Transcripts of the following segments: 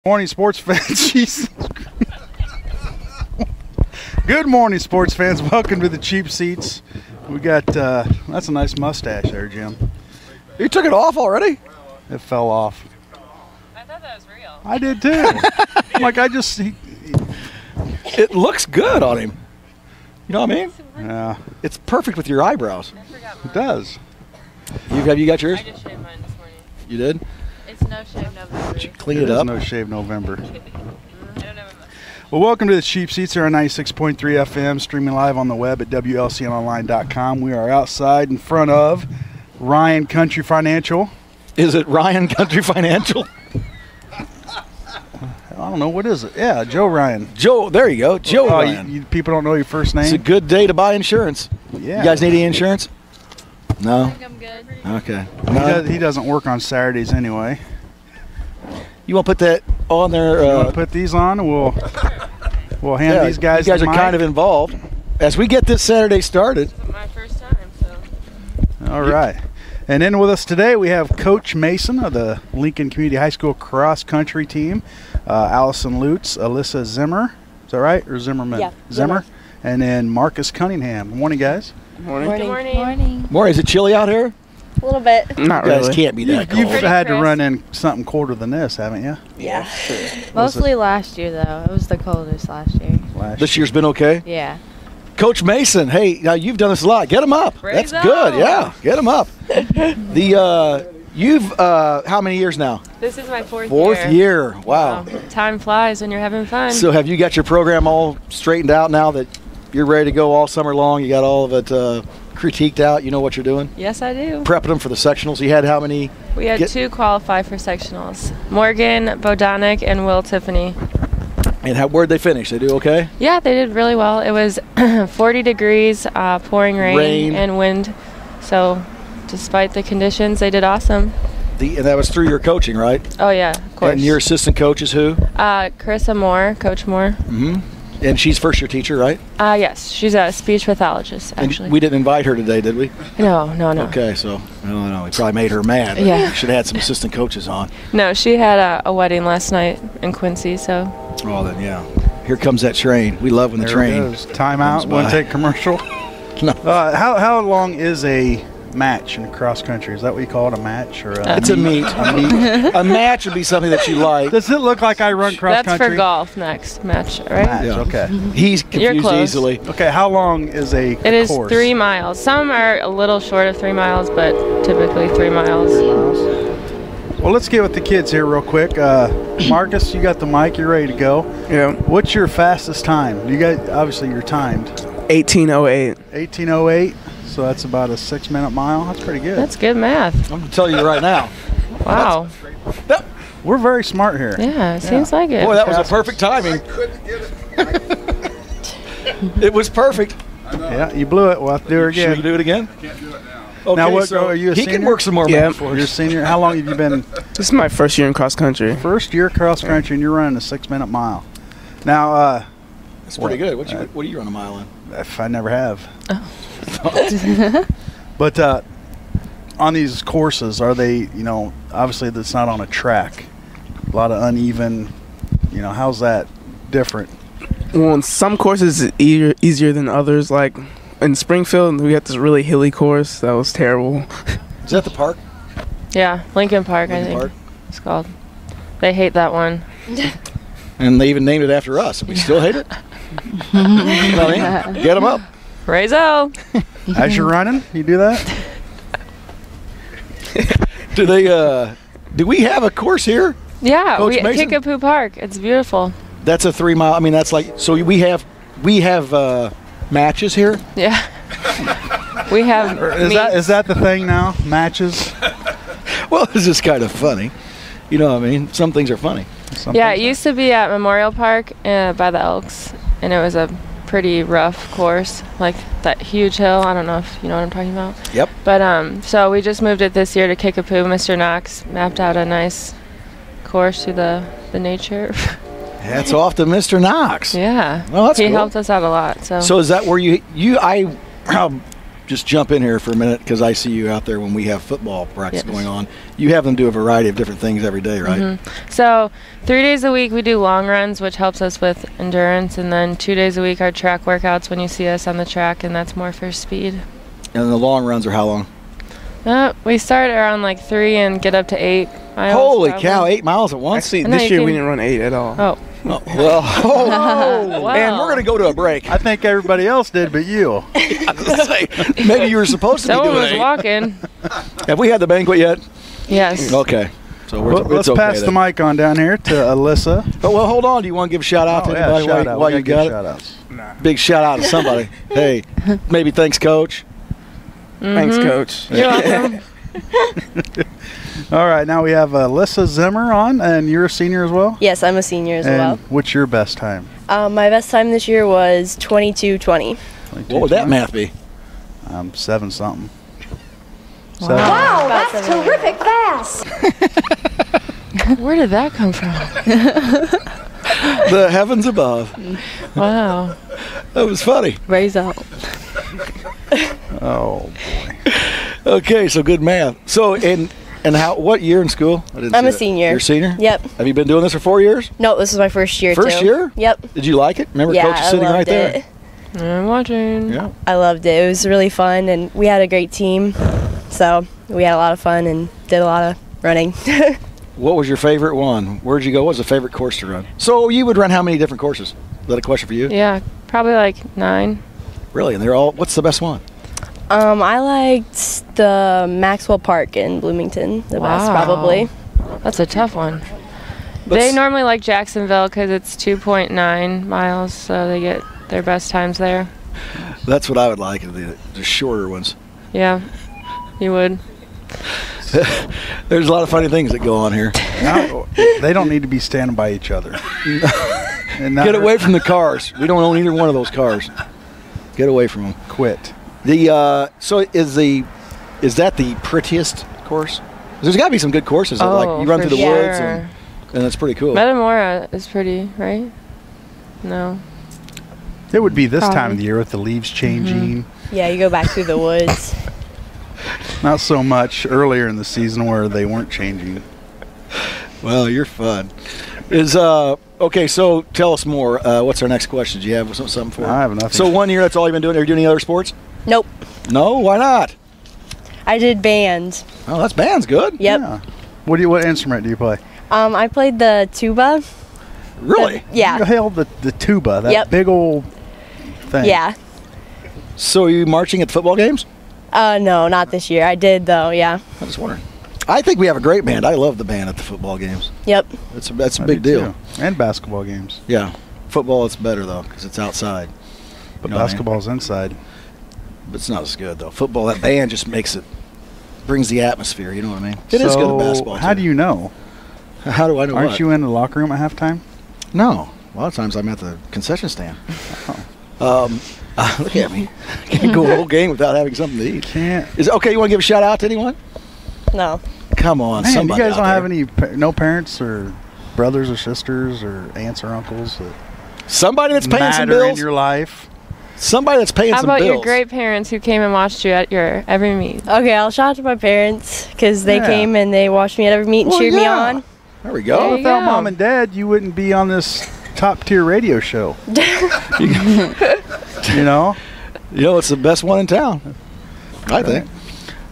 Morning, sports fans. Jesus. Good morning, sports fans. Welcome to the Cheap Seats. We got, that's a nice mustache there, Jim. You took it off already? It fell off. I thought that was real. I did too. It looks good on him. You know what I mean? Yeah. It's perfect with your eyebrows. I forgot mine. It does. You got yours? I just shaved mine this morning. You did? It's no shave November. Did you clean it up? No shave November. I don't have a mustache. Well, welcome to the Cheap Seats here on 96.3 FM, streaming live on the web at WLCNonline.com. We are outside in front of Ryan Country Financial. Is it Ryan Country Financial? I don't know, what is it? Yeah, Joe Ryan. Joe, there you go. Joe Ryan. People don't know your first name? It's a good day to buy insurance. Yeah. You guys need any insurance? No? I think I'm good. Okay. He doesn't work on Saturdays anyway. You want to put that on there? You want to put these on? We'll hand these guys You guys the are mic. kind of involved. As we get this Saturday started. It's my first time, so. All right. And in with us today, we have Coach Mason of the Lincoln Community High School cross country team, Allison Lutz, Alyssa Zimmer. Is that right? Or Zimmerman? Yeah. Zimmer. And then Marcus Cunningham. Morning, guys. Morning. Good morning. Morning. More, is it chilly out here? A little bit. Not You guys really. can't be that You've cold. had to Chris. run in something colder than this, haven't you? Yeah. Mostly last year, though. It was the coldest last year. This year's been okay? Yeah. Coach Mason, hey, now you've done this a lot. Get him up. Raise That's good. up. Yeah, get him up. You've how many years now? This is my fourth Year. Wow. Time flies when you're having fun. So have you got your program all straightened out now that you're ready to go all summer long? You got all of it critiqued out. You know what you're doing? Yes, I do. Prepping them for the sectionals. You had how many? We had two qualify for sectionals. Morgan Bodonic and Will Tiffany. And where'd they finish? They do okay? Yeah, they did really well. It was 40 degrees, pouring rain and wind. So despite the conditions, they did awesome. And that was through your coaching, right? Oh, yeah, of course. And your assistant coach is who? Carissa Moore, Coach Moore. Mm-hmm. And she's first year teacher, right? Yes, she's a speech pathologist, actually. And we didn't invite her today, did we? No. Okay, so I don't know. We probably made her mad. Yeah. We should have had some assistant coaches on. No, she had a wedding last night in Quincy, so. Oh, then yeah. Here comes that train. We love when the There train. it goes. Time out. comes Want by. to take commercial? No. How long is a match in cross country? Is that what you call it, a match? Or It's a meet. A meet? A match would be something that you like. Does it look like I run cross That's country? for golf next match, right? Match, Yeah. okay. He's You're confused close. easily. Okay, how long is a It is course? 3 miles. Some are a little short of 3 miles, but typically 3 miles. Well, let's get with the kids here real quick. Marcus, you got the mic. You're ready to go. Yeah. What's your fastest time? You guys, obviously, you're timed. 1808. 18:08. So that's about a 6-minute mile. That's pretty good. That's good math. I'm going to tell you right now. Wow. We're very smart here. Yeah, it seems like it. Boy, that was a perfect timing. It was perfect. Yeah, you blew it. We'll have to do it Should we again. do it again? Okay, Now, what? so Are you a he senior? can work some more Yeah. math for You're a us. senior. How long have you been? This is my first year in cross country. First year cross country, and you're running a 6-minute mile. Now, That's pretty good. What do you run a mile in? if I never have. But on these courses, are they? Obviously, that's not on a track. A lot of uneven. How's that different? Well, in some courses it's easier than others. Like in Springfield, we had this really hilly course that was terrible. Is that the park? Yeah, Lincoln Park, I Lincoln think Park? it's called. They hate that one. And they even named it after us. And we still hate it? You know what I mean? Get them up. Rayzo. As you're running, you do that? Do they? Do we have a course here? Yeah, Coach Mason? Kickapoo Park. It's beautiful. That's a 3 mile. I mean, that's like so. We have matches here. Yeah. We have. Is that the thing now? Matches? Well, it's just kind of funny. You know what I mean? Some things are funny. Yeah, it used to be at Memorial Park by the Elks, and it was a pretty rough course, like that huge hill. I don't know if you know what I'm talking about. Yep. But so we just moved it this year to Kickapoo. Mr. Knox mapped out a nice course through the nature. Hats off to Mr. Knox. Yeah. Well, that's he cool. helped us out a lot. So So is that where you just jump in here for a minute because I see you out there when we have football practice Yes. going on. You have them do a variety of different things every day, right? So 3 days a week we do long runs, which helps us with endurance, and then 2 days a week our track workouts when you see us on the track, and that's more for speed. And the long runs are how long? We start around like 3 and get up to 8 miles. Holy probably. cow, 8 miles at once? Actually, I know this you year we can- didn't run 8 at all. Oh, Oh, well, wow. and we're going to go to a break. I think everybody else did, but you. Maybe you were supposed to Someone be doing was 8. walking. Have we had the banquet yet? Yes. Okay. So Well, let's it's okay pass the then. mic on down here to Alyssa. Oh, well, hold on. Do you want to give a shout out to anybody shout while, out. while We you gotta got give it? shout-outs. Big shout out to somebody. Hey, maybe thanks, Coach. Thanks, Coach. You're welcome. All right, now we have Alyssa Zimmer on, and you're a senior as well? Yes, I'm a senior as And well. what's your best time? My best time this year was 22:20. What would that math be? 7-something. Wow, that's terrific fast. Where did that come from? The heavens above. Wow. That was funny. Raise up. Oh, boy. Okay, so good math. So, and how? What year in school? I didn't I'm see a that. senior. You're a senior? Yep. Have you been doing this for 4 years? No, this is my first year First too. year? Yep. Did you like it? Remember, Yeah, Coach is sitting I loved right it. there. I'm watching. Yeah. I loved it. It was really fun, and we had a great team. So we had a lot of fun and did a lot of running. What was your favorite one? Where'd you go? What was the favorite course to run? So you would run how many different courses? Is that a question for you? Yeah, probably like 9. Really? And they're all. What's the best one? I liked the Maxwell Park in Bloomington the best, Wow. probably. That's a tough one. Let's- They normally like Jacksonville because it's 2.9 miles, so they get their best times there. That's what I would like. The shorter ones. Yeah, you would. There's a lot of funny things that go on here. Now, they don't need to be standing by each other. And not Get away from the cars. We don't own either one of those cars. Get away from them. Quit. The so is that the prettiest course? There's got to be some good courses that like you run for through the woods sure. and that's pretty cool. Metamora is pretty, right? No. It would be this time Probably. of the year with the leaves changing. Yeah, you go back through the woods. Not so much earlier in the season where they weren't changing. Well, you're fun. Is okay? So tell us more. What's our next question? Do you have something for? I have nothing. So 1 year, that's all you've been doing. Are you doing any other sports? Nope. No. Why not? I did band. Oh, that's band's good. Yep. Yeah. What instrument do you play? I played the tuba. Really? Yeah. You held the tuba, that Yep. big old thing. Yeah. So are you marching at football games? No, not this year. I did though. Yeah. I was wondering. I think we have a great band. I love the band at the football games. Yep. That's a I big do deal. too. And basketball games. Yeah. Football, it's better though because it's outside. But You know what I mean? basketball's inside. But it's not as good though. Football, that band just brings the atmosphere. You know what I mean? It is good at basketball. How do you know? How do I know? Aren't what? you in the locker room at halftime? No. A lot of times I'm at the concession stand. Look at me. Can't go a whole game without having something to eat. Can't. Is it okay? You want to give a shout out to anyone? No. Come on, Man, you somebody. guys out don't have there. any no parents or brothers or sisters or aunts or uncles that Somebody that's paying some matter in bills. your life? Somebody that's paying How some about bills. your great parents who came and watched you at your every meet? Okay, I'll shout out to my parents because they Yeah. came and they watched me at every meet and Well, cheered me yeah. on. There we There go. you Without go. mom and dad, you wouldn't be on this top tier radio show. You know? You know, it's the best one in town. I think.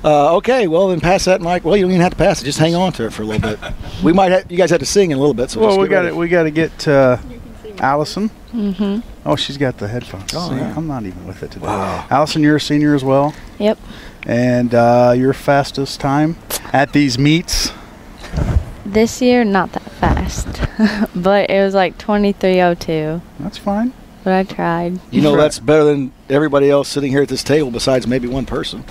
Okay, well then pass that mic. Well, you don't even have to pass it. Just hang on to it for a little bit. We might have, you guys have to sing in a little bit. So Well, just we get got ready. We got to get Allison. Mm-hmm. Oh, she's got the headphones. Oh, See, yeah. I'm not even with it today. Wow. Allison, you're a senior as well, Yep. and your fastest time at these meets. This year, not that fast, but it was like 23:02. That's fine. But I tried. You know, that's better than everybody else sitting here at this table besides maybe one person.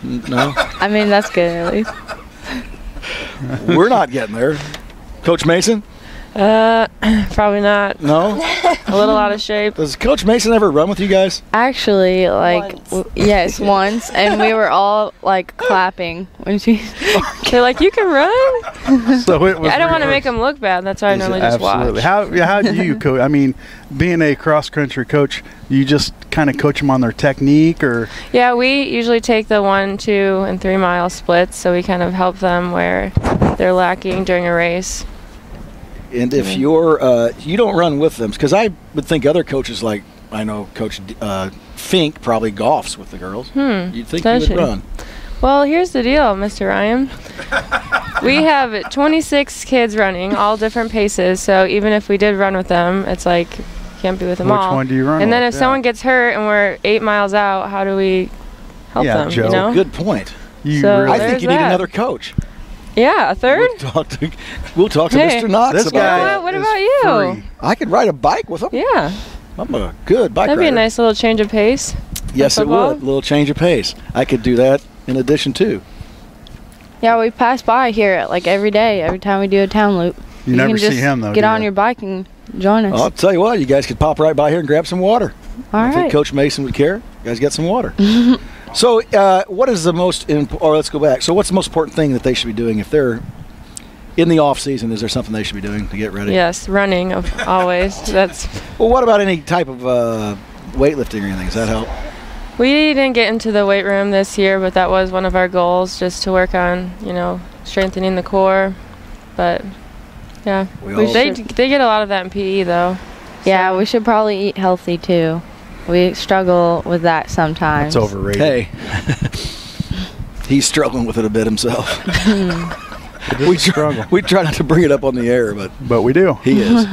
No? I mean, that's good at least. We're not getting there. Coach Mason? Probably not. No? A little out of shape. Does Coach Mason ever run with you guys? Actually, like, yes, once, and we were all like clapping when she. They're like, you can run? So it was. I don't want to make reversed. them look bad. That's why I normally just Absolutely. watch. How do you coach? I mean, being a cross country coach, you just kind of coach them on their technique, or? Yeah, we usually take the 1, 2, and 3 mile splits, so we kind of help them where they're lacking during a race. And if you're you don't run with them, because I would think other coaches, like I know Coach Fink probably golfs with the girls. You'd think you would run. Well, here's the deal, Mr. Ryan. We have 26 kids running, all different paces. So even if we did run with them, it's like can't be with them all. Which one do you run And then with? if someone gets hurt and we're 8 miles out, how do we help them? Joe. You know? Good point. So I think you need that. another coach. Yeah, a third. We'll talk to Hey, Mr. Knox this about guy that. What about you? free. I could ride a bike with him. Yeah, I'm a good bike that'd rider. be a nice little change of pace. Yes, it football. would. A little change of pace. I could do that in addition too. Yeah, we pass by here like every day, every time we do a town loop. You never can see just him, though, Get do on you? your bike and join us. I'll tell you what, you guys could pop right by here and grab some water. All I think right. Coach Mason would care. You guys get some water. So, what is the most? Or let's go back. So, what's the most important thing that they should be doing if they're in the off season? Is there something they should be doing to get ready? Yes, running always. That's. Well, what about any type of weightlifting or anything? Does that help? We didn't get into the weight room this year, but that was one of our goals, just to work on, strengthening the core. But yeah, they get a lot of that in PE though. Yeah, we should probably eat healthy too. We struggle with that sometimes. It's overrated. Hey, he's struggling with it a bit himself. We struggle. We try not to bring it up on the air, But we do. he is.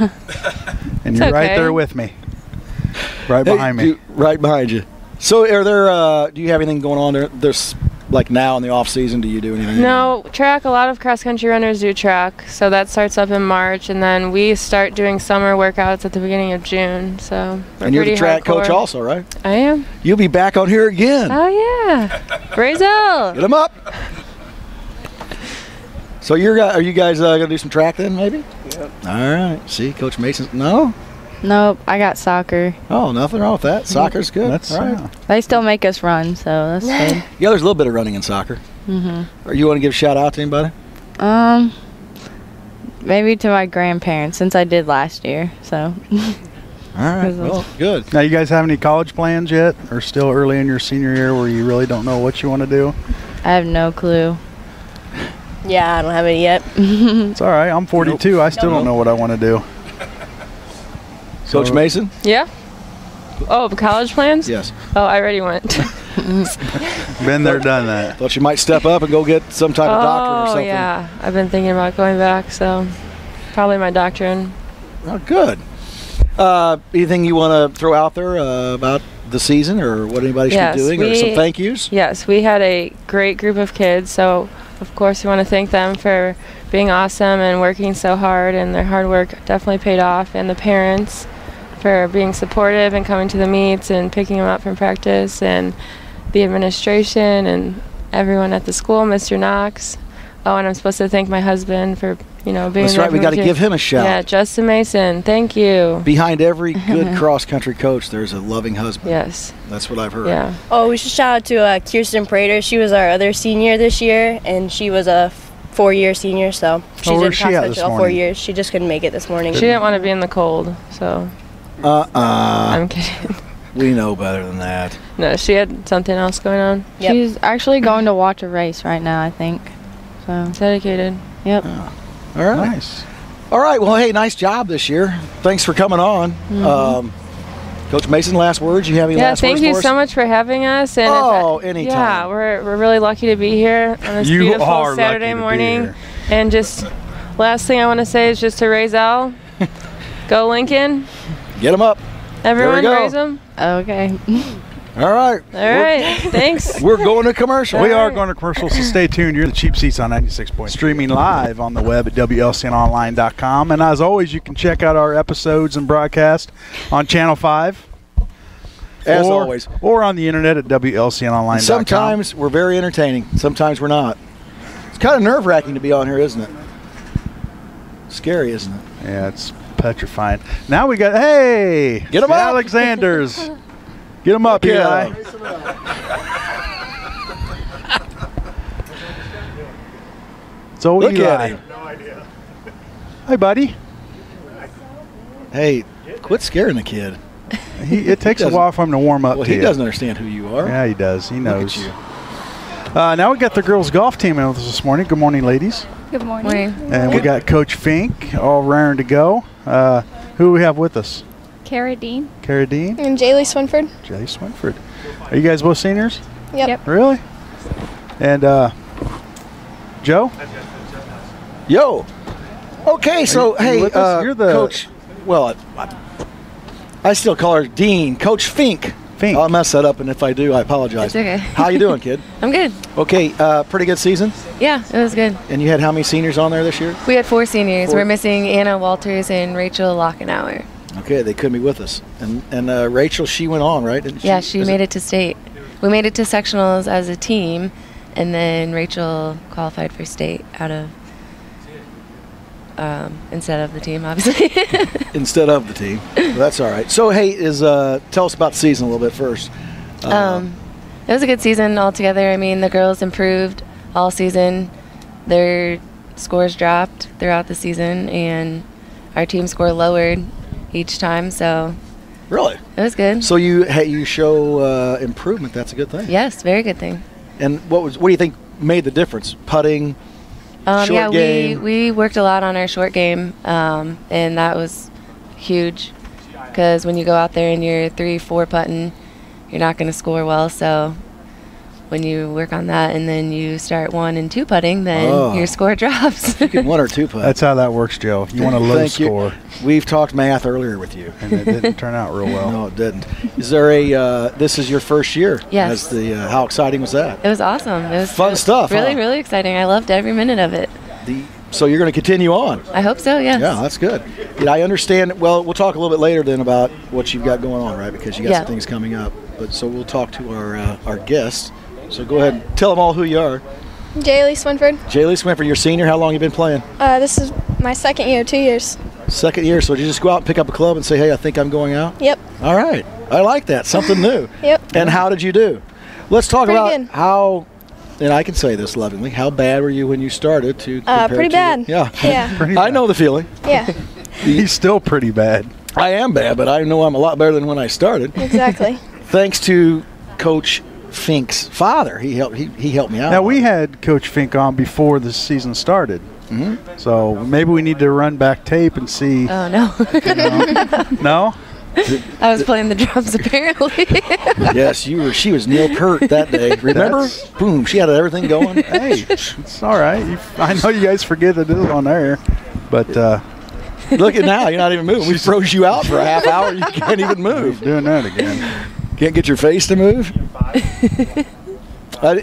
And you're right okay. there with me. Right Hey, behind me. right behind you. So, are there? Do you have anything going on there? There's like now in the off season. Do you do anything? No, track. A lot of cross country runners do track, so that starts up in March, and then we start doing summer workouts at the beginning of June. So we're And you're the pretty track hardcore. coach also, right? I am. You'll be back on here again. Oh yeah, Brazel. Get them up. So are you guys gonna do some track then, maybe? Yep. All right. See, Coach Mason. No. Nope, I got soccer. Oh, nothing wrong with that. Soccer's good. That's all right. They still make us run, so that's good. Yeah, there's a little bit of running in soccer. Or you want to give a shout out to anybody? Maybe to my grandparents, since I did last year. So. All right. Well, good. Now, you guys have any college plans yet, or still early in your senior year where you really don't know what you want to do? I have no clue. Yeah, I don't have any yet. It's all right. I'm 42. I still don't know what I want to do. Coach Mason? Yeah. Oh, college plans? Yes. Oh, I already went. Been there, done that. Thought you might step up and go get some type of doctorate or Oh something. yeah, I've been thinking about going back, so probably my doctrine. Oh, good. Anything you want to throw out there about the season or what anybody should be doing or some thank yous? Yes, we had a great group of kids, so of course we want to thank them for being awesome and working so hard, and their hard work definitely paid off, and the parents for being supportive and coming to the meets and picking them up from practice, and the administration and everyone at the school, Mr. Knox. Oh, and I'm supposed to thank my husband for, being That's there right. We for got to me, too. give him a shout. Yeah, Justin Mason. Thank you. Behind every good cross-country coach, there's a loving husband. Yes. That's what I've heard. Yeah. Oh, we should shout out to Kirsten Prater. She was our other senior this year, and she was a 4-year senior, so she where's did she cross at country this all 4 morning? years. She just couldn't make it this morning. She didn't want to be in the cold, so I'm kidding. We know better than that. No, she had something else going on. Yep. She's actually going to watch a race right now, I think. So, Dedicated. yep. All right. Nice. All right. Well, hey, nice job this year. Thanks for coming on. Coach Mason, last words? You have any Yeah, last thank words you for us? so much for having us. And anytime. Yeah, we're really lucky to be here on this You beautiful are Saturday lucky to be morning. here. And just last thing I want to say is just to raise Al. Go Lincoln. Get them up. Everyone go. raise them. Okay. All right. All right. Thanks. We're going to commercial. We are going to commercials, so stay tuned. You're the Cheap Seats on 96 Point. Streaming live on the web at WLCNonline.com. And as always, you can check out our episodes and broadcast on Channel 5. As or, always. Or on the internet at WLCNonline.com. Sometimes we're very entertaining. Sometimes we're not. It's kind of nerve-wracking to be on here, isn't it? Scary, isn't it? Yeah, it's petrifying. Now we got, hey! Get 'em the up! Alexanders. Get them up, Yeah. Eli. So Look Eli. at him. Hey, buddy. Hey, quit scaring the kid. It takes a while for him to warm up. Well, to he you. doesn't understand who you are. Yeah, he does. He knows. Look at you. Now we got the girls golf team in with us this morning. Good morning, ladies. Good morning. And we got Coach Fink all raring to go. Who do we have with us? Cara Dean. Cara Dean. And Jaylee Swinford. Jay Swinford. Are you guys both seniors? Yep. Really? And Joe? Yo. Okay, so hey, with us? You're the coach. Well, I still call her Dean, Coach Fink. Fink. I'll mess that up, and if I do, I apologize. It's okay. How you doing, kid? I'm good. Okay, pretty good season. Yeah, it was good. And you had how many seniors on there this year? We had 4 seniors. 4. We're missing Anna Walters and Rachel Lockenauer. Okay, they couldn't be with us. And Rachel, she went on, right? Didn't Yeah, she made it to state. We made it to sectionals as a team, and then Rachel qualified for state out of instead of the team, obviously. Instead of the team. Well, that's all right. So, hey, tell us about the season a little bit first. It was a good season altogether. I mean, the girls improved all season. Their scores dropped throughout the season, and our team score lowered each time, so Really? it was good. So you show improvement. That's a good thing. Yes, very good thing. And what do you think made the difference? Putting, short Yeah, game? we worked a lot on our short game, and that was huge because when you go out there and you're 3-4 putting, you're not going to score well. So when you work on that and then you start 1 and 2 putting, then your score drops. You can 1 or 2 putt. That's how that works, Joe. You want a low score. We've talked math earlier with you. And it didn't turn out real well. No, it didn't. Is there this is your first year? Yes. How exciting was that? It was awesome. It was Fun stuff, Really, huh? really exciting. I loved every minute of it. So you're going to continue on? I hope so, yes. Yeah, that's good. I understand. Well, we'll talk a little bit later then about what you've got going on, right? Because you got some things coming up. But so we'll talk to our guests. So go ahead and tell them all who you are. Jaylee Swinford. Jaylee Swinford, you're a senior. How long you been playing? This is my second year, 2 years. Second year. So did you just go out and pick up a club and say, hey, I think I'm going out? Yep. All right. I like that. Something new. Yep. And how did you do? Let's talk Pretty about good. how, and I can say this lovingly, how bad were you when you started to compare Pretty to bad. Yeah. Yeah. Pretty I bad. know the feeling. Yeah. He's still pretty bad. I am bad, but I know I'm a lot better than when I started. Exactly. Thanks to Coach Fink's father. He helped me out. Now, we had Coach Fink on before the season started. Mm-hmm. So maybe we need to run back tape and see. Oh, no. No? I was playing the drums, apparently. Yes, she was Neil Peart that day. Remember? Boom, she had everything going. Hey, it's all right. I know you guys forget that it is on air, but Look at now, you're not even moving. We froze you out for a half hour. You can't even move. doing that again. Can't get your face to move.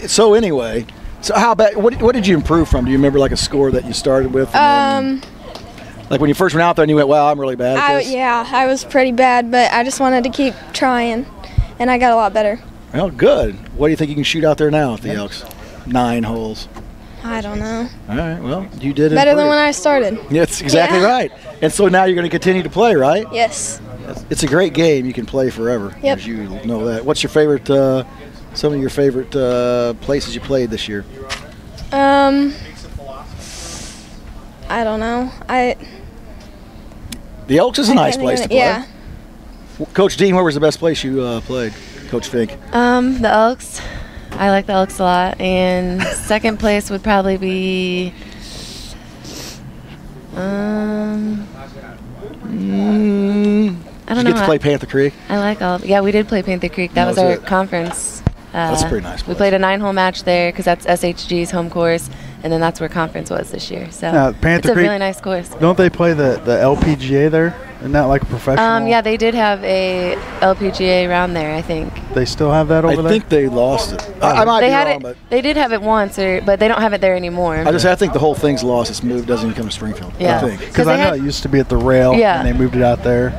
So anyway, how bad? What did you improve from? Do you remember like a score that you started with? And then, like when you first went out there and you went, "Wow, I'm really bad at this." I was pretty bad, but I just wanted to keep trying, and I got a lot better. Well, good. What do you think you can shoot out there now at the Elks? 9 holes. I don't know. All right. Well, you did Better than improve. when I started. Yeah, that's exactly right. And so now you're going to continue to play, right? Yes. It's a great game. You can play forever. Yep. As you know that. What's your favorite? Some of your favorite places you played this year? I don't know. The Elks is a nice can't place to think play. of it. Yeah. Coach Dean, where was the best place you played? Coach Fink. The Elks. I like the Elks a lot. And second place would probably be I don't Did you know. get to play Panther Creek? I like all. Yeah, we did play Panther Creek. That That was was our it. conference. That's a pretty nice We place. played a 9-hole match there because that's SHG's home course, and then that's where conference was this year. So Panther it's a Creek- really nice course. Don't they play the LPGA there? Isn't that like a professional? Yeah, they did have a LPGA round there, I think. They still have that over I there? think they lost it. I might They be had wrong, it. but They did have it once, but they don't have it there anymore. I think the whole thing's lost. It's moved. Doesn't even come to Springfield. Yeah. I think. Because they I know had- it used to be at the rail, Yeah. and they moved it out there.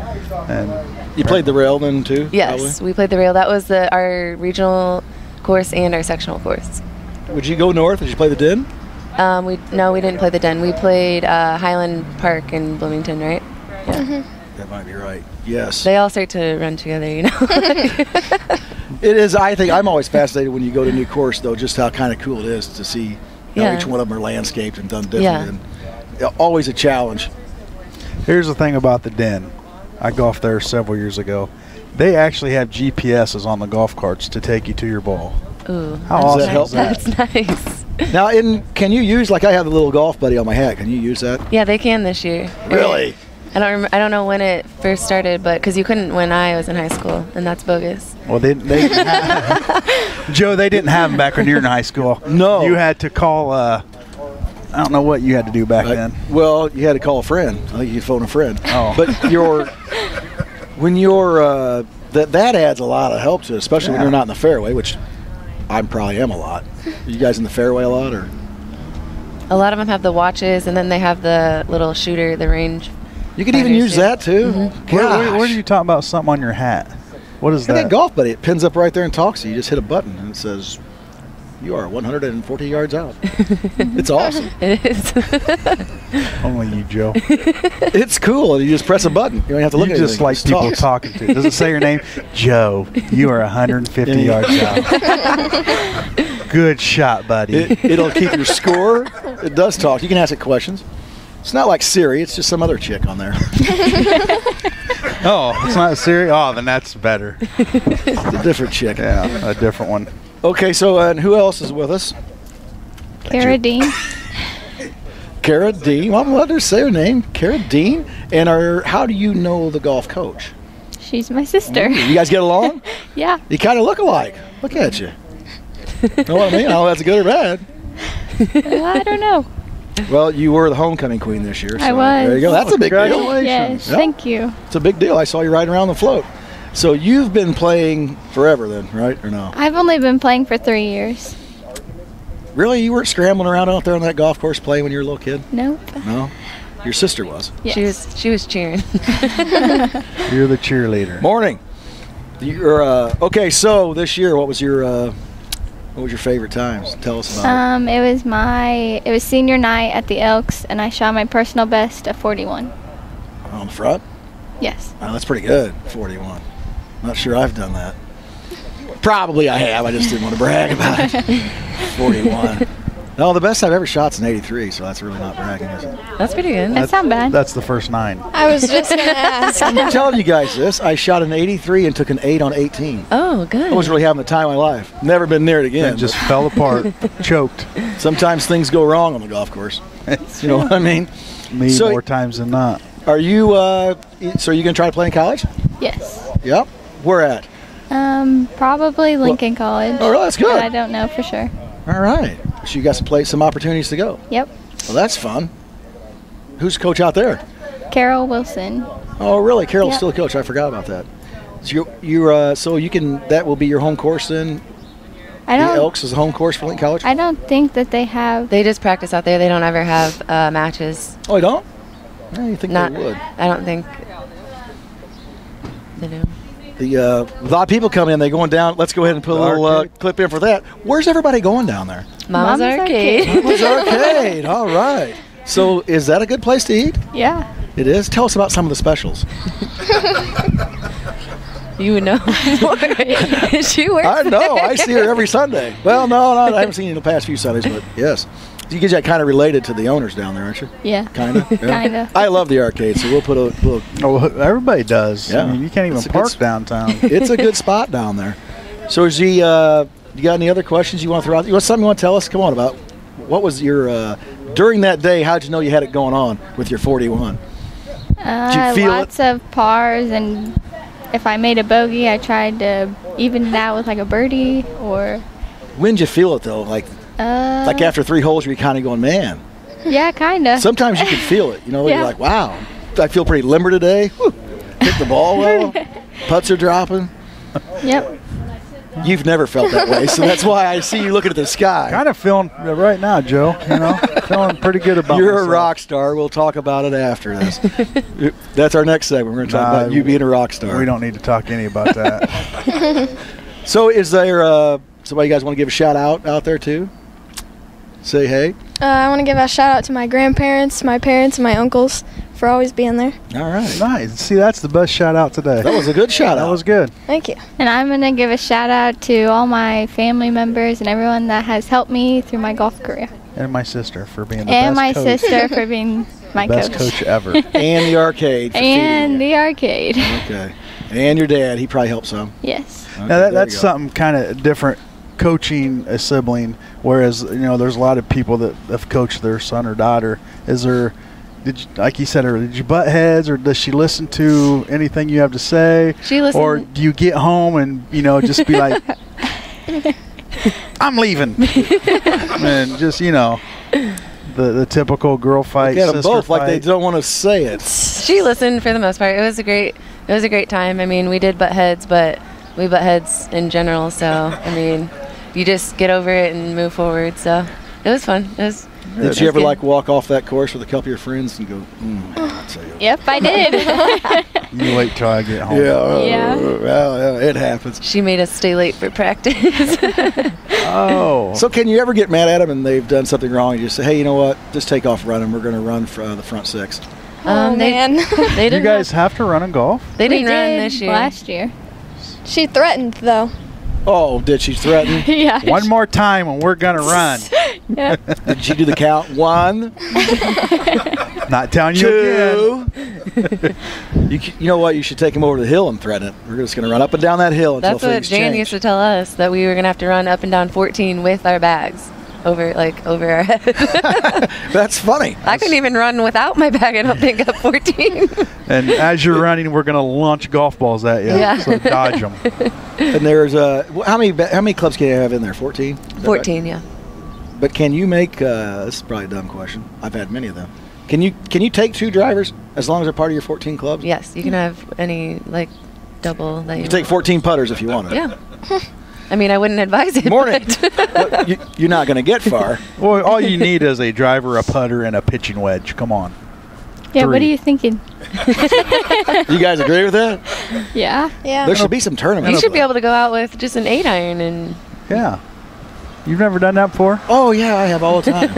And You played the rail then too? Yes, we played the rail. That was our regional course and our sectional course. Probably? Would you go north? Did you play the Den? We didn't play the Den. We played Highland Park in Bloomington, right? Yeah. That might be right. Yes. They all start to run together, you know. It is. I think I'm always fascinated when you go to a new course, though, just how kind of cool it is to see how Yeah. each one of them are landscaped and done different. Yeah. And always a challenge. here's the thing about the Den. I golfed there several years ago. They actually have GPSs on the golf carts to take you to your ball. Ooh, How awesome is that? That's nice. Now, can you use, like I have the little golf buddy on my hat, can you use that? Yeah, they can this year. Really? I don't know when it first started, but because you couldn't when I was in high school, and that's bogus. Well, they didn't have, Joe, they didn't have them back when you were in high school. No. You had to call, I don't know what you had to do back then. Well, you had to call a friend. I think you could phone a friend. Oh. But that adds a lot of help to it, especially when you're not in the fairway, which I probably am a lot. Are you guys in the fairway a lot, or? A lot of them have the watches, and then they have the little shooter, the range. You could even use that too. Mm-hmm. Where did you talk about something on your hat? What is that? Golf buddy. It pins up right there and talks to you. You just hit a button and it says, "You are 140 yards out." It's awesome. It is. Only you, Joe. It's cool. You just press a button. You don't have to look at anything. You just like people talking to you. Does it say your name? Joe, you are 150 yards out. Good shot, buddy. It'll keep your score. It does talk. You can ask it questions. It's not like Siri. It's just some other chick on there. Oh, it's not Siri? Oh, then that's better. It's a different chick. Yeah, a different one. Okay, so and who else is with us? Cara Dean. Cara Dean. Well, I'm allowed to say her name. Cara Dean. And how do you know the golf coach? She's my sister. You guys get along? Yeah. You kind of look alike. Look at you. Know what I mean? I don't know if that's good or bad. I don't know. Well, you were the homecoming queen this year. So I was. There you go. That's a big deal. Yes, thank you. It's a big deal. I saw you riding around the float. So you've been playing forever then, right? Or no? I've only been playing for 3 years. Really? You weren't scrambling around out there on that golf course playing when you were a little kid? Nope. No? Your sister was? Yes. She was cheering. You're the cheerleader. Morning. You're okay, so this year what was your favorite times? Tell us about it. It was senior night at the Elks, and I shot my personal best at 41. On the front? Yes. Oh, that's pretty good, 41. Not sure I've done that. Probably I have. I just didn't want to brag about it. 41. No, the best I've ever shot's an 83, so that's really not bragging, is it? That's pretty good. That's not bad. That's the first 9. I was just going to ask. I'm telling you guys this. I shot an 83 and took an 8 on 18. Oh, good. I was really having the time of my life. Never been near it again. It just fell apart, choked. Sometimes things go wrong on the golf course. You know what I mean? Me more times than not. Are you, so are you going to try to play in college? Yes. Yep. Where at? Probably Lincoln College. Oh, really? That's good. But I don't know for sure. All right. So you got some opportunities to go. Yep. Well, that's fun. Who's coach out there? Carol Wilson. Oh, really? Carol's still a coach. I forgot about that. So that will be your home course then? The Elks is the home course for Lincoln College? I don't think that they have. They just practice out there. They don't ever have matches. Oh, you don't? Yeah, you think they would? I don't think they do. A lot of people come in. They're going down. Let's go ahead and put a little clip in for that. Where's everybody going down there? Mama's Arcade. Mama's Arcade. All right. So is that a good place to eat? Yeah. It is? Tell us about some of the specials. You would know more. She works I know. there. I see her every Sunday. Well, no, I haven't seen you in the past few Sundays, but yes. You get kind of related to the owners down there, aren't you? Yeah. Kind of? Yeah. Kind of. I love the arcade, so we'll put a little... Oh, everybody does. Yeah. I mean, you can't even park downtown. It's a good spot down there. So is you got any other questions you want to throw out? You want something you want to tell us? Come on, about what was your... during that day, how'd you know you had it going on with your 41? Did you feel lots of pars, and if I made a bogey, I tried to even it out with like a birdie or... When'd you feel it, though? Like after 3 holes, were you kind of going, man? Yeah, kind of. Sometimes you can feel it. You know, you're like, wow, I feel pretty limber today. Whew. Hit the ball well. Putts are dropping. Yep. You've never felt that way, so that's why I see you looking at the sky. Kind of feeling right now, Joe. You know, feeling pretty good about You're myself. a rock star. We'll talk about it after this. That's our next segment. We're going to talk about you being a rock star. We don't need to talk any about that. So is there somebody you guys want to give a shout out there too? Say hey. I want to give a shout out to my grandparents, my parents, and my uncles for always being there. All right. Nice. See, that's the best shout out today. That was a good shout out. That was good. Thank you. And I'm going to give a shout out to all my family members and everyone that has helped me through my golf career. And my sister for being the and best my coach. sister for being my best coach. coach ever. And the arcade. For and the arcade. Okay. And your dad, he probably helped some. Yes. Okay, Now that's something kind of different, coaching a sibling, whereas there's a lot of people that have coached their son or daughter. Like you said earlier, did you butt heads, or does she listen to anything you have to say? She listens. Or do you get home and just be like, I'm leaving, and just the typical girl fight. Get them sister both fight. like they don't want to say it. She listened for the most part. It was a great time. I mean, we did butt heads, but we butt heads in general. So I mean, you just get over it and move forward. So it was fun. Did you ever walk off that course with a couple of your friends and go, I'll tell you. Yep, I did. You wait till I get home. Yeah. Well, it happens. She made us stay late for practice. Oh. So can you ever get mad at them and they've done something wrong and you just say, hey, you know what? Just take off running. We're going to run for the front six. Oh, man. They You didn't guys have to run in golf? They We didn't run did this year. last year. She threatened, though. Oh, did she threaten? Yeah. One more time and we're going to run. Yeah. Did she do the count? 1, Not telling you again. 2. You know what? You should take him over to the hill and threaten it. We're just going to run up and down that hill until That's what things Jan change. used to tell us, that we were going to have to run up and down 14 with our bags over our head. That's funny. I couldn't even run without my bag, I don't think, up 14. And as you're running, we're going to launch golf balls at you. Yeah. So dodge them. And there's how many clubs can you have in there? 14? 14, yeah. But can you make this is probably a dumb question. I've had many of them. Can you take 2 drivers as long as they're part of your 14 clubs? Yes, you can have any double that You can take 14 putters if you wanted. Yeah. I mean, I wouldn't advise it. Morning. but- You're not going to get far. Well, all you need is a driver, a putter, and a pitching wedge. Come on. Yeah, what 3. are you thinking? You guys agree with that? Yeah. Yeah. There should be some tournaments. you should be able to go out with just an 8-iron and Yeah. You've never done that before? Oh yeah, I have all the time.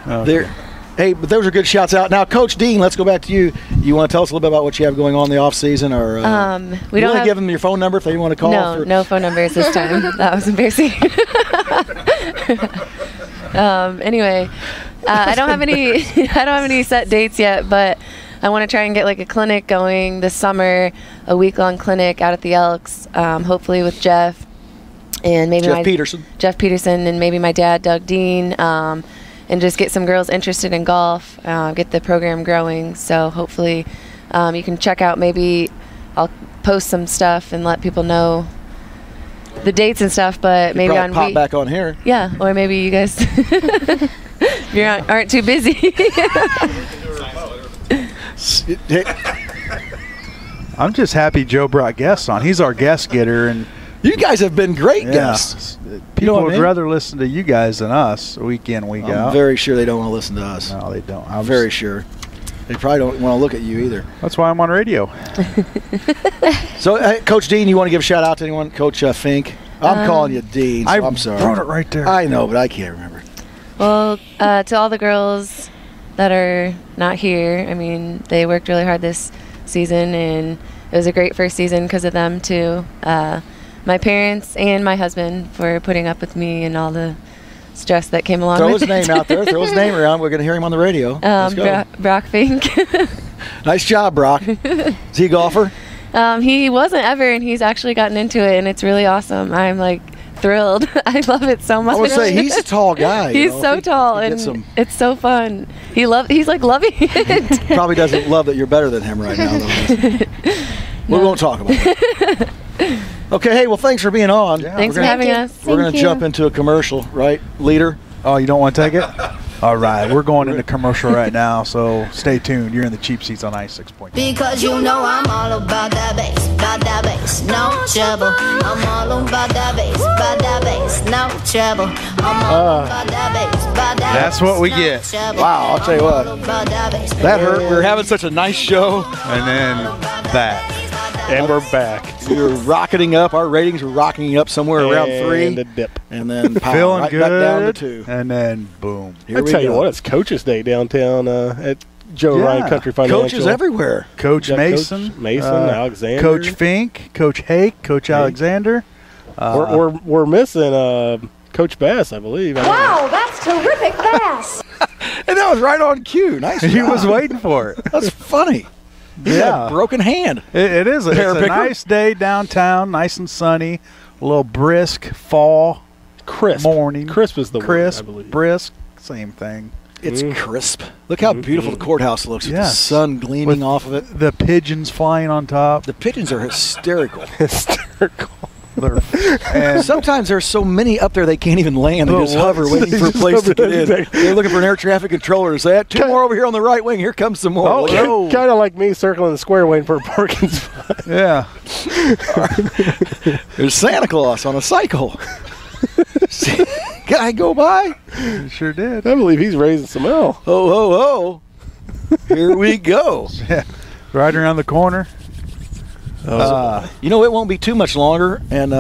Okay. Hey, but those are good shouts out. Now, Coach Dean, let's go back to you. You want to tell us a little bit about what you have going on in the off season, or we don't give them your phone number if they want to call? no phone numbers this time. That was embarrassing. Anyway, I don't have any set dates yet, but I want to try and get a clinic going this summer, a week-long clinic out at the Elks, hopefully with Jeff and maybe Jeff Peterson, and maybe my dad, Doug Dean, and just get some girls interested in golf, get the program growing. So hopefully you can check out, maybe I'll post some stuff and let people know the dates and stuff, but maybe on pop back on here. Yeah, or maybe you guys you aren't too busy. I'm just happy Joe brought guests on. He's our guest getter, and you guys have been great guests. People would rather listen to you guys than us week in, week out. I'm very sure they don't want to listen to us. No, they don't. I'm very sure. They probably don't want to look at you either. That's why I'm on radio. So, Coach Dean, you want to give a shout out to anyone? Coach Fink? I'm calling you Dean, so I'm sorry. I wrote it right there. I know, but I can't remember. Well, to all the girls that are not here, I mean, they worked really hard this season, and it was a great first season because of them, too. My parents and my husband for putting up with me and all the stress that came along with it. Throw his name out there. Throw his name around. We're going to hear him on the radio. Let's go. Brock Fink. Nice job, Brock. Is he a golfer? He wasn't ever, and he's actually gotten into it, and it's really awesome. I'm thrilled. I love it so much. I would say he's a tall guy. He's so tall, and it's so fun. He's loving it. Probably doesn't love that you're better than him right now, though. We won't talk about it. Okay, hey, well, thanks for being on. Yeah. Thanks for having us. We're going to jump into a commercial, right, leader? Oh, you don't want to take it? All right, we're going into commercial right now, so stay tuned. You're in the cheap seats on 96.9. Because you know I'm all about that bass, no trouble. I'm all about that bass, no trouble. I'm all about that bass, That's what we get. Wow, I'll tell you what. That hurt. We were having such a nice show. And then that. And we're back. We were rocketing up. Our ratings were rocketing up somewhere around 3. And a dip. And then feeling right good. Back down to 2. And then boom. Here I we tell you go. what, it's Coach's Day downtown at Joe Ryan Country Financial. Coaches everywhere. Coach Mason. Coach Mason, Alexander. Coach Fink. Coach Hake. Coach Alexander. We're missing Coach Bass, I believe. Wow, that's terrific bass. And that was right on cue. Nice job. He was waiting for it. That's funny. He's got a broken hand. It is. It's a nice day downtown, nice and sunny, a little brisk fall morning. Crisp is the word, I believe. Brisk, same thing. It's crisp. Look how beautiful the courthouse looks with the sun gleaming off of it. The pigeons flying on top. The pigeons are hysterical. And sometimes there's so many up there they can't even land. They just hover waiting for a place to get in. They're looking for an air traffic controller to say, 2 more over here on the right wing. Here comes some more. Oh, kind of like me circling the square waiting for a parking spot. Yeah. There's Santa Claus on a cycle. Guy go by? He sure did. I believe he's raising some hell. Ho, ho, ho. Here we go. Yeah. Right around the corner. You know, it won't be too much longer, and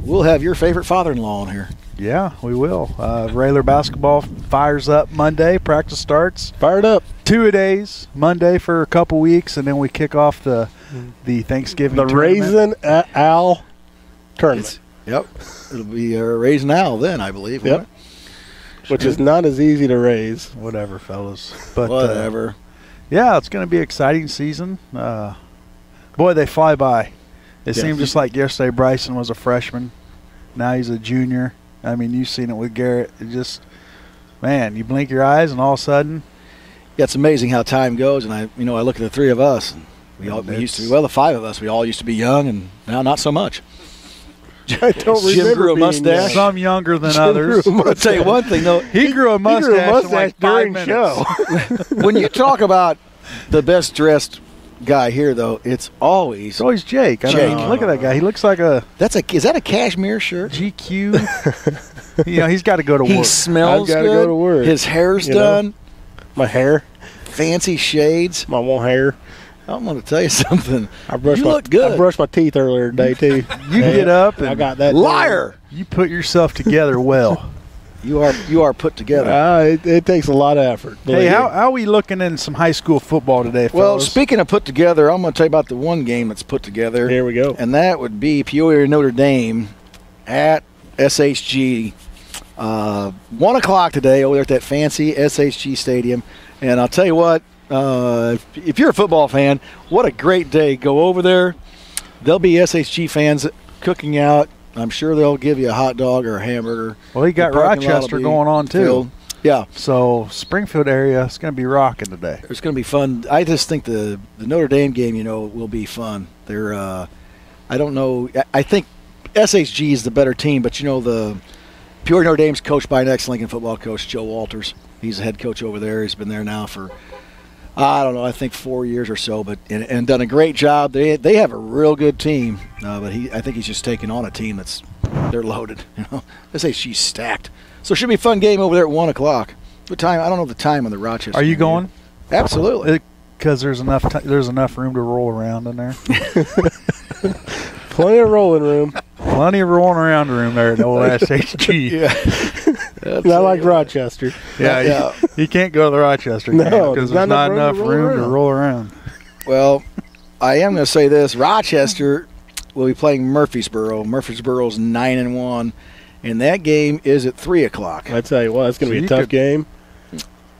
we'll have your favorite father-in-law on here. Yeah, we will. Regular basketball fires up Monday. Practice starts. Fired up. 2-a-days Monday for a couple weeks, and then we kick off the Thanksgiving tournament. Raisin Owl tournament. Yep. It'll be Raisin Owl then, I believe. Yep. Which is not as easy to raise. Whatever, fellas. But whatever. Yeah, it's going to be an exciting season. Boy, they fly by. It seemed just like yesterday Bryson was a freshman. Now he's a junior. I mean, you've seen it with Garrett. It just, man, you blink your eyes and all of a sudden. Yeah, it's amazing how time goes. And I look at the three of us. And we used to be, the five of us, we all used to be young, and now not so much. I don't Jim remember grew a mustache. Some younger than others. I'll tell you one thing, though. He grew a mustache in like 5 minutes. Show. When you talk about the best dressed guy here, though, it's always Jake. I mean, look at that guy. He looks like is that a cashmere shirt? GQ. He's got to go to work. He smells I've got to go to work. His hair's done. My hair. Fancy shades. My one hair. I'm going to tell you something. You look good. I brushed my teeth earlier today, too. You get up and I got that. Liar. You put yourself together well. You are put together. It takes a lot of effort. Hey, how are we looking in some high school football today, fellas? Well, speaking of put together, I'm going to tell you about the one game that's put together. Here we go. And that would be Peoria Notre Dame at SHG. 1 o'clock today over there at that fancy SHG stadium. And I'll tell you what, if you're a football fan, what a great day. Go over there. There'll be SHG fans cooking out. I'm sure they'll give you a hot dog or a hamburger. Well, you got Rochester going on, too. Filled. Yeah. So, Springfield area, it's going to be rocking today. It's going to be fun. I just think the Notre Dame game, will be fun. They're, I don't know. I think SHG is the better team, but, the Peoria Notre Dame's coached by an ex-Lincoln football coach, Joe Walters. He's the head coach over there. He's been there now for, I don't know, I think 4 years or so, but and done a great job. They have a real good team, but I think he's just taking on a team they're loaded. SHG's stacked. So it should be a fun game over there at 1 o'clock. What time? I don't know the time on the Rochester. Are you going? Absolutely. Because there's enough room to roll around in there. Plenty of rolling room. Plenty of rolling around room there at old SHG. Yeah. Not like Rochester. Yeah. You can't go to the Rochester game because there's not enough room to roll around. Well, I am going to say this. Rochester will be playing Murfreesboro. Murfreesboro's 9-1, and that game is at 3 o'clock. I tell you what, it's going to be a tough game.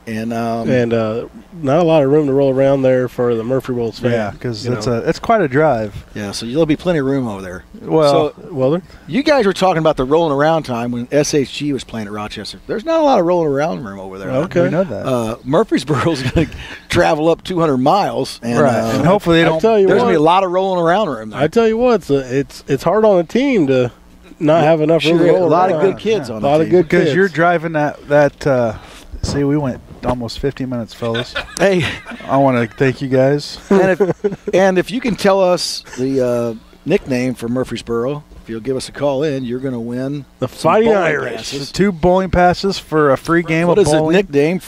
And not a lot of room to roll around there for the Murphy Wolves fan. Yeah, because it's quite a drive. Yeah, so there'll be plenty of room over there. Well, you guys were talking about the rolling around time when SHG was playing at Rochester. There's not a lot of rolling around room over there. Okay, we know that. Murfreesboro's going to travel up 200 miles, and, and hopefully they don't. There's going to be a lot of rolling around room there. I tell you what, it's hard on a team to not have enough room to roll around. A lot of good kids on the team. A lot of good kids. Because you're driving that. See, we went almost 50 minutes, fellas. Hey, I want to thank you guys. And if you can tell us the nickname for Murfreesboro, if you'll give us a call in, you're going to win the Fighting Irish. The 2 bowling passes for a free game of bowling. What is the nickname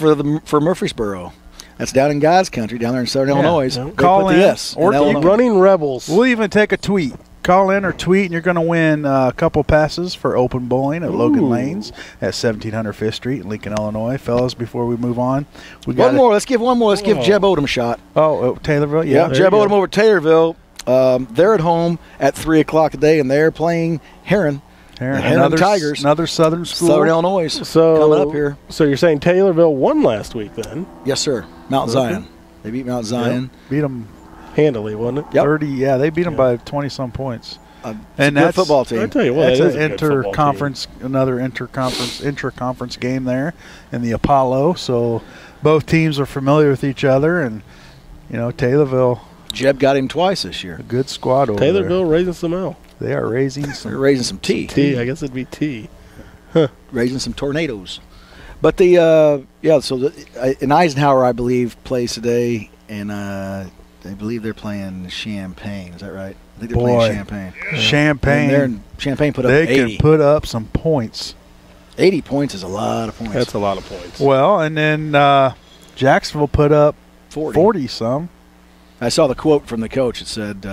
for Murfreesboro? That's down in God's country, down there in Southern Illinois. Call in or Running Rebels. We'll even take a tweet. Call in or tweet, and you're going to win a couple passes for open bowling at Logan Lanes at 1700 5th Street in Lincoln, Illinois. Fellas, before we move on, we got one more. Let's give one more. Let's give Jeb Odom a shot. Taylorville? Yeah, Jeb Odom over Taylorville. They're at home at 3 o'clock today, and they're playing Heron. Heron Tigers. Another Southern school. Southern Illinois coming up here. So you're saying Taylorville won last week then? Yes, sir. Mount Zion. They beat Mount Zion. Beat them handily, wasn't it? Yep. 30. Yeah, they beat them by 20-some points. And that's a good football team. I tell you what, That's it is an a good football inter-conference, another intra-conference game there in the Apollo. So both teams are familiar with each other, and Taylorville. Jeb got him twice this year. A good squad over Taylorville raising some L. They are raising some. They're raising some tea. T, I guess it'd be T. Raising some tornadoes. But the in Eisenhower, I believe, plays today, and I believe they're playing Champaign. Is that right? I think they're playing Champaign. Champaign. Champaign put up They 80. can put up some points. 80 points is a lot of points. That's a lot of points. Well, and then Jacksonville put up 40 some. I saw the quote from the coach. It said,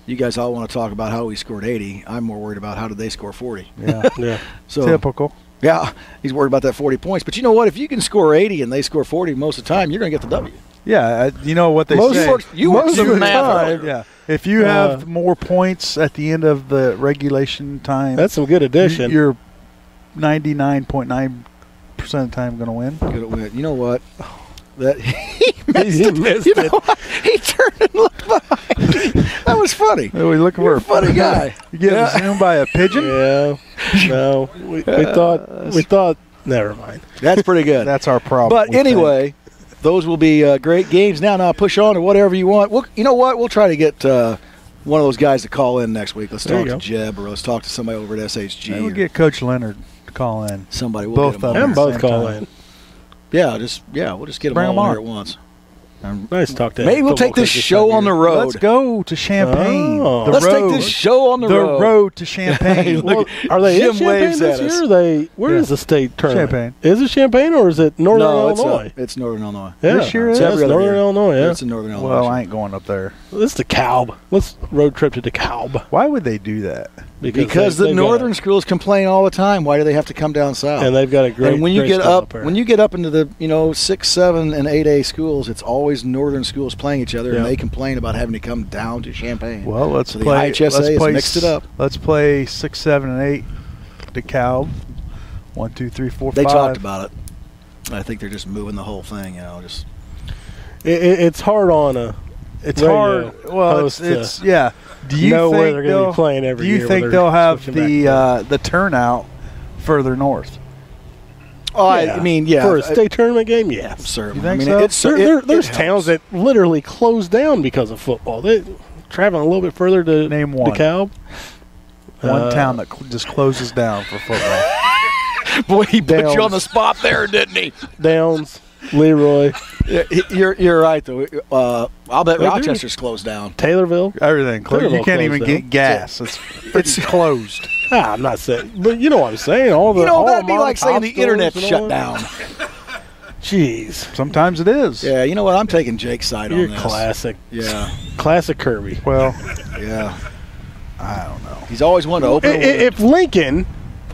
you guys all want to talk about how we scored 80. I'm more worried about how did they score 40. Yeah. Yeah. So typical. Yeah, he's worried about that 40 points. But you know what? If you can score 80 and they score 40 most of the time, you're going to get the W. Yeah, you know what they say. You work some math. Time, yeah. If you have more points at the end of the regulation time, that's some good addition. You're 99.9% of the time going to win. Good at win. You know what? That he missed it. He turned and looked behind me. That was funny. Are we looking for a funny guy? You getting zoomed by a pigeon? Yeah. No, we thought. Never mind. That's pretty good. That's our problem. But anyway, those will be great games. Now push on to whatever you want. You know what? We'll try to get one of those guys to call in next week. Let's talk to Jeb, or let's talk to somebody over at SHG. Maybe we'll get Coach Leonard to call in. Somebody. We'll both get of them. them call in. Yeah, we'll just get them all here at once. Nice to talk to. Maybe we'll take this show on the road. Let's go to Champaign. Let's take this show on the road. The road to Champaign. Are they in Jim Champaign waves this at us. year? Where is the state tournament? Champaign. Is it Champaign or is it Northern Illinois? It's Northern Illinois. Yeah, this year it's is Northern Illinois. Yeah, it's in Northern Illinois. Well, I ain't going up there. This is DeKalb. Let's road trip to DeKalb. Why would they do that? Because the northern schools complain all the time. Why do they have to come down south? And they've got a great. And when you great get school up, when you get up into the 6, 7, and 8A schools, it's always northern schools playing each other, and they complain about having to come down to Champaign. Well, let's so play. The IHSA has mixed it up. Let's play 6, 7, and 8. DeKalb. 1, 2, 3, 4, 5. They talked about it. I think they're just moving the whole thing. Just. It's hard on a. It's hard. Well, it's yeah. Do you know think where they're going to be playing every year? Do you think they'll have the turnout further north? Oh, yeah. I mean, yeah. For a state tournament game, yes. Certainly. You think so? There's towns that literally closed down because of football. They're traveling a little bit further to name one. DeKalb. One town that just closes down for football. Boy, he put you on the spot there, didn't he? Downs, Leroy. Yeah, you're right, though. I'll bet Rochester's closed down. Taylorville. Everything closed. You can't even get gas. It's closed. I'm not saying, but you know what I'm saying. That'd be like saying the internet shut down. Jeez. Sometimes it is. Yeah, you know what? I'm taking Jake's side You're on this. Classic. Yeah. Classic Kirby. Well, yeah. I don't know. He's always wanted to open. If Lincoln.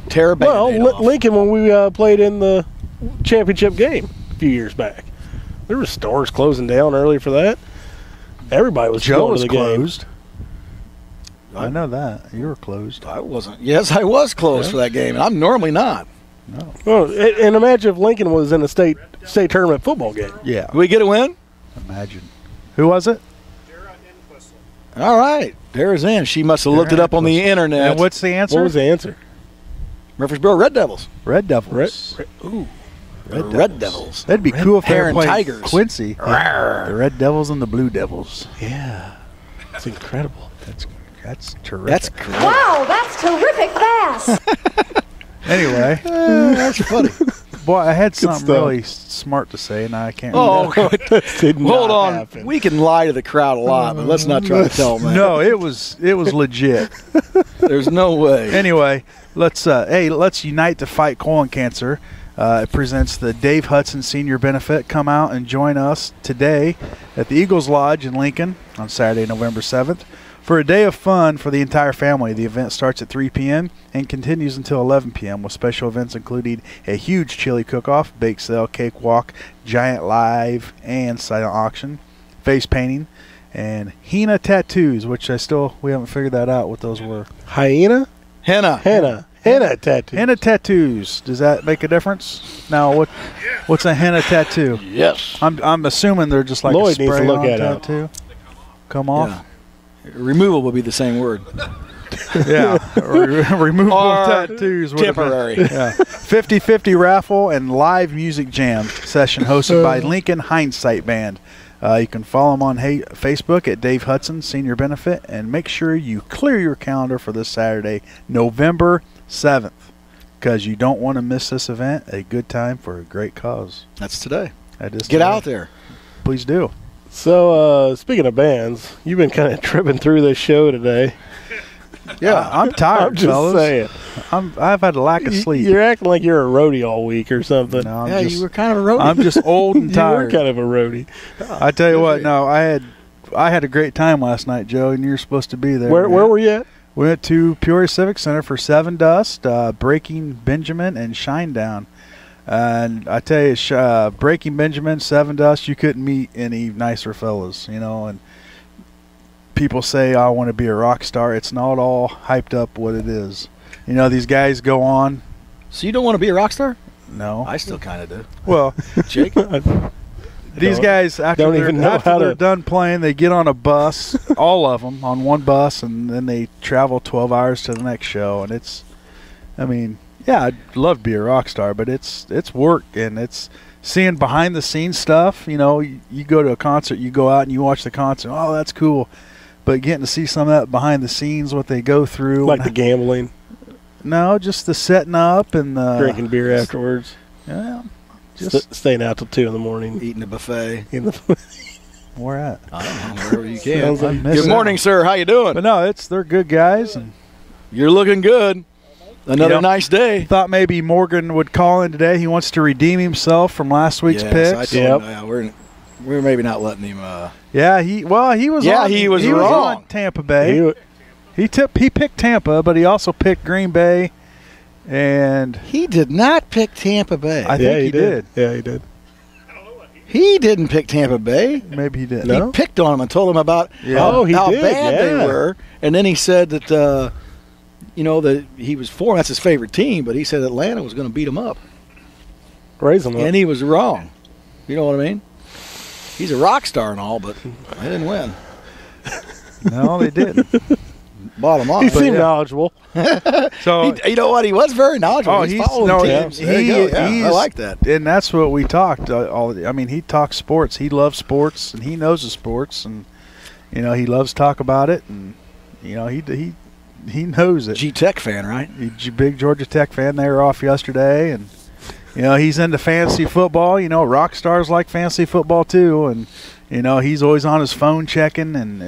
Lincoln, when we played in the championship game a few years back, there were stores closing down early for that. Everybody was Joe going was to the closed. Game. I know that. You were closed. I wasn't. Yes, I was closed for that game, and I'm normally not. No. Well, and imagine if Lincoln was in a state tournament football game. Yeah. Did we get a win? Imagine. Who was it? All right. There's in. She must have looked it up on the internet. And what's the answer? What was the answer? Murfreesboro Red Devils. Red Devils. Red Devils. That'd be cool if they were playing Tigers. Quincy. The Red Devils and the Blue Devils. Yeah. That's incredible. That's terrific. That's correct. Wow, that's terrific pass. Anyway. That's funny. Boy, I had something really smart to say, and I can't remember. Hold on. Happen. We can lie to the crowd a lot, but let's not try to tell them that. No, it was legit. There's no way. Anyway, let's unite to fight colon cancer. It presents the Dave Hudson Senior Benefit. Come out and join us today at the Eagles Lodge in Lincoln on Saturday, November 7th. For a day of fun for the entire family. The event starts at 3 p.m. and continues until 11 p.m. with special events including a huge chili cook-off, bake sale, cake walk, giant live and silent auction, face painting, and henna tattoos, which we haven't figured that out what those were. Hyena? Henna tattoos. Henna tattoos. Does that make a difference? Now, what's a henna tattoo? Yes. I'm assuming they're just like Lloyd a spray needs to look on at tattoo. come off. Yeah. Removal would be the same word. Yeah, removable tattoos. Temporary. Yeah. 50-50 raffle and live music jam session hosted by Lincoln Hindsight Band. You can follow him on Facebook at Dave Hudson Senior Benefit, and make sure you clear your calendar for this Saturday, November 7th, because you don't want to miss this event. A good time for a great cause. That's today. That is Get today. out there. Please do. So, speaking of bands, you've been kind of tripping through this show today. Yeah, I'm tired, I'm just fellas. saying. I've had a lack of sleep. You're acting like you're a roadie all week or something. No, you were kind of a roadie. I'm just old and tired. You were kind of a roadie. I tell you what, no, I had a great time last night, Joe, and you're supposed to be there. Where were you at? We went to Peoria Civic Center for Seven Dust, Breaking Benjamin, and Shinedown. And I tell you, Breaking Benjamin, Seven Dust, you couldn't meet any nicer fellas, you know. And people say, I want to be a rock star. It's not all hyped up what it is. You know, these guys go on. So you don't want to be a rock star? No. I still kind of do. Well, Jake? These guys, after they're done playing, they get on a bus, all of them, on one bus, and then they travel 12 hours to the next show. And it's, I mean, yeah, I'd love to be a rock star, but it's work, and it's seeing behind-the-scenes stuff. You know, you go to a concert, you go out and you watch the concert. Oh, that's cool. But getting to see some of that behind-the-scenes, what they go through. Like the gambling? No, just the setting up and the drinking beer afterwards. Yeah. Just staying out till 2 in the morning. Eating a buffet. Where at? I don't know, wherever you can. Like Good morning, sir. How you doing? But no, they're good guys. And you're looking good. Another nice day. Thought maybe Morgan would call in today. He wants to redeem himself from last week's picks. I told him, we're maybe not letting him. Yeah, he was. Yeah, he was wrong. On Tampa Bay. He picked Tampa, but he also picked Green Bay, and he did not pick Tampa Bay. I think he did. Yeah, he did. He didn't pick Tampa Bay. Maybe he did. No? He picked on him and told him about how bad they were, and then he said that that he was for him. That's his favorite team, but he said Atlanta was going to beat him up. Raise him up. And he was wrong. You know what I mean? He's a rock star and all, but they didn't win. No, they didn't. Bottom line. He seemed knowledgeable. So you know what? He was very knowledgeable. He's following teams. I like that. And that's what we talked. I mean, he talks sports. He loves sports, and he knows the sports, and he loves to talk about it, and he knows it. G-Tech fan, right? He's a big Georgia Tech fan. They were off yesterday, and he's into fantasy football. Rock stars like fantasy football too, and he's always on his phone checking, and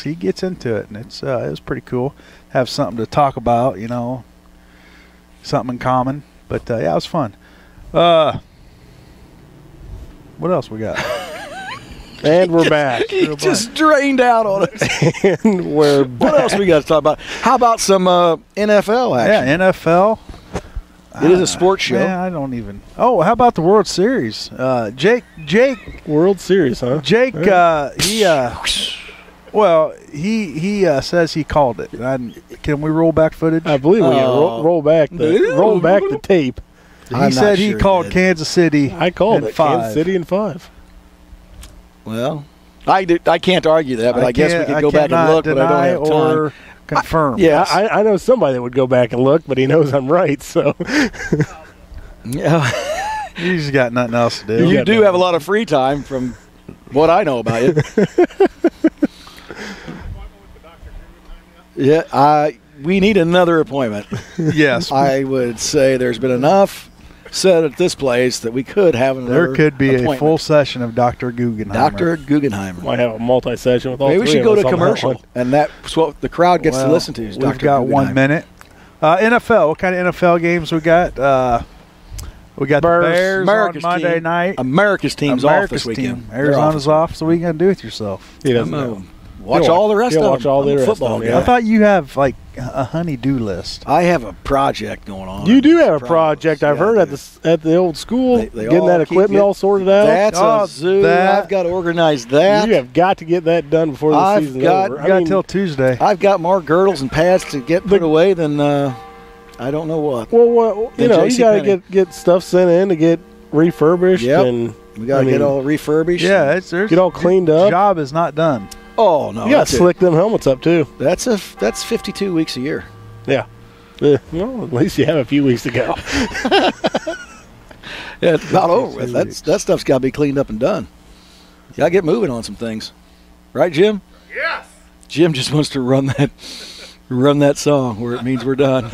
he gets into it, and it was pretty cool. Have something to talk about, something in common. But yeah, it was fun. What else we got? And we're back. He just drained out on us. And we're back. What else we got to talk about? How about some NFL action? Yeah, NFL. It is a sports show. Man, I don't even. Oh, how about the World Series? Jake. World Series, huh? Jake. He says he called it. Can we roll back footage? I believe we can roll back the tape. He said he called Kansas City. I called it 5. Kansas City in 5. Well, I can't argue that, but I guess we could go back and look, but I don't have time. Or confirm. I know somebody that would go back and look, but he knows I'm right. So, yeah, he's got nothing else to do. You do have a lot of free time, from what I know about you. Yeah, we need another appointment. Yes, I would say there's been enough said at this place that we could have another. There could be a full session of Dr. Guggenheimer. Dr. Guggenheimer. Might have a multi-session with all Maybe three we should of go us to on commercial, and that's what the crowd gets to listen to. Is We've Dr. got Guggenheimer. 1 minute. NFL. What kind of NFL games we got? We got the Bears America's on Monday team. night. America's team's off this weekend. Arizona's off. So what are you going to do with yourself? He doesn't know. Watch all the rest of them. Watch all the football. Yeah. I thought you have like a honey-do list. I have a project going on. You do have a project. I've heard at the old school, they getting that equipment all sorted out. That's a zoo. I've got to organize that. You have got to get that done before the season's over. You got until Tuesday. I've got more girdles and pads to get put away than I don't know what. Well, you got to get stuff sent in to get refurbished, and we got to get all refurbished. Yeah, get all cleaned up. Job is not done. Oh no, You got to slick them helmets up too. That's 52 weeks a year. Yeah. Well, at least you have a few weeks to go. Yeah, it's about over with. That stuff's got to be cleaned up and done. You got to get moving on some things, right, Jim? Yes. Jim just wants to run that song where it means we're done.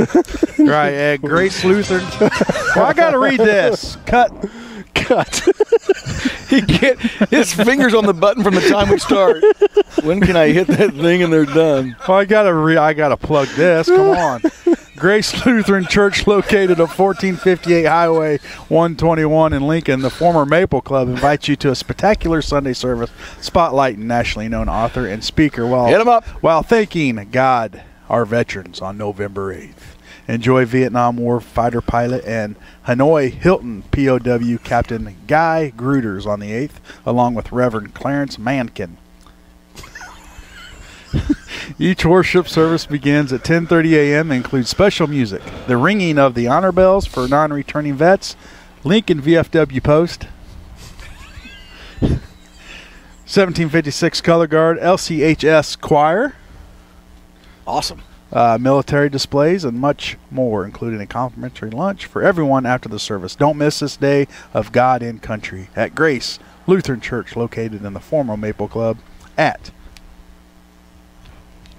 Right, at Grace Lutheran. Well, I got to read this. Cut. He get his fingers on the button from the time we start. When can I hit that thing and they're done? Well, I gotta plug this. Come on. Grace Lutheran Church, located at 1458 Highway 121 in Lincoln, the former Maple Club, invites you to a spectacular Sunday service spotlighting nationally known author and speaker while thanking God, our veterans, on November 8th. Enjoy Vietnam War fighter pilot and Hanoi Hilton POW Captain Guy Gruters on the 8th, along with Reverend Clarence Mankin. Each worship service begins at 10:30 a.m. and includes special music, the ringing of the honor bells for non-returning vets, Lincoln VFW Post, 1756 Color Guard, LCHS Choir. Awesome. Military displays and much more, including a complimentary lunch for everyone after the service. Don't miss this day of God and country at Grace Lutheran Church, located in the former Maple Club at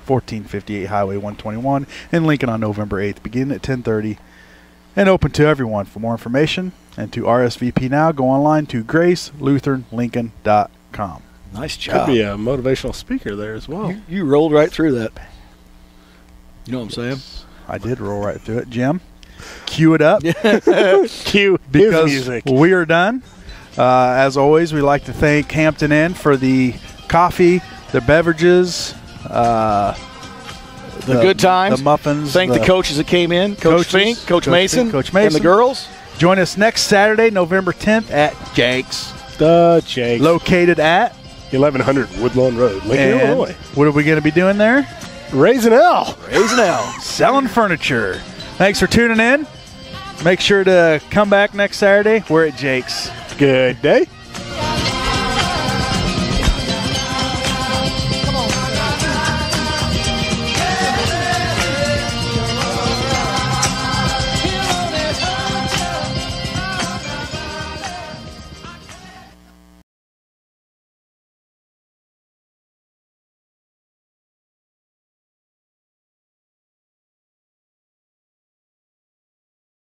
1458 Highway 121 in Lincoln on November 8th, beginning at 10:30 and open to everyone. For more information and to RSVP now, go online to gracelutheranlincoln.com. Nice job. Could be a motivational speaker there as well. You rolled right through that. You know what I'm saying? I did roll right through it. Jim, cue it up. Cue because his music. We are done. As always, we'd like to thank Hampton Inn for the coffee, the beverages, the good times, the muffins. Thank the coaches that came in, Coach Fink, Coach Mason, and the girls. Join us next Saturday, November 10th at Jake's. The Jake's. Located at 1100 Woodlawn Road, Lincoln, Illinois. What are we going to be doing there? Raising L. Selling furniture. Thanks for tuning in. Make sure to come back next Saturday. We're at Jake's. Good day.